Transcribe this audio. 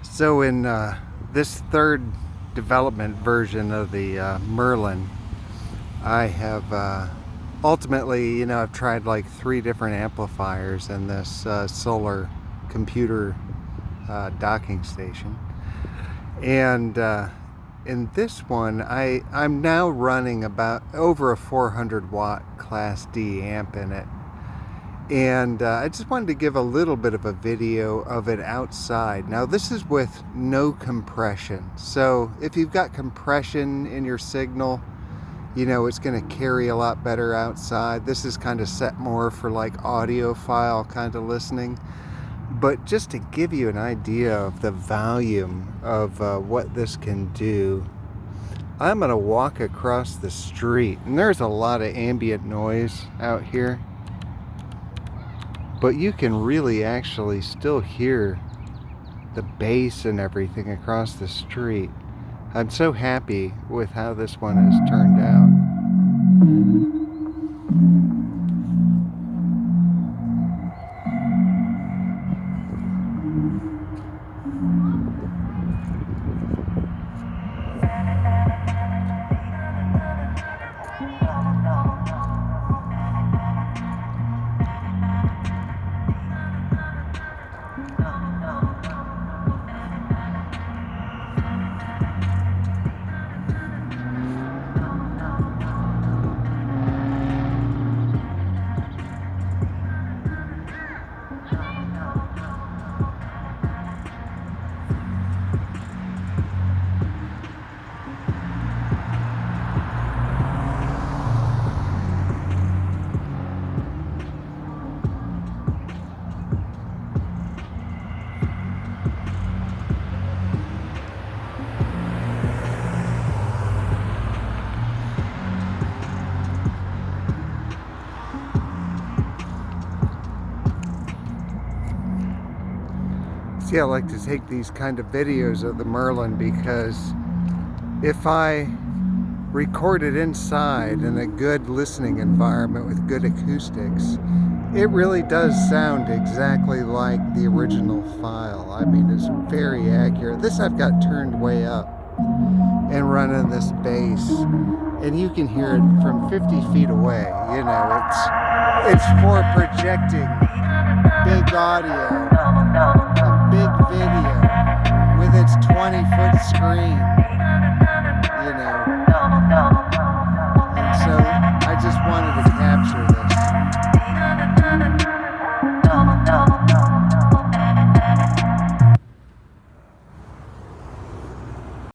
So in this third development version of the Merlin, I have ultimately, I've tried like 3 different amplifiers in this solar computer docking station. And in this one, I'm now running about over a 400 watt Class D amp in it. And I just wanted to give a little bit of a video of it outside. Now this is with no compression. So if you've got compression in your signal, it's going to carry a lot better outside. This is kind of set more for like audiophile kind of listening. But just to give you an idea of the volume of what this can do, I'm going to walk across the street. And there's a lot of ambient noise out here. But you can really actually still hear the bass and everything across the street. I'm so happy with how this one has turned out. See, I like to take these kind of videos of the Merlin because if I record it inside in a good listening environment with good acoustics, it really does sound exactly like the original file. I mean, it's very accurate. This I've got turned way up and running this bass, and you can hear it from 50 feet away. It's for projecting big audio and big video with its 20-foot screen.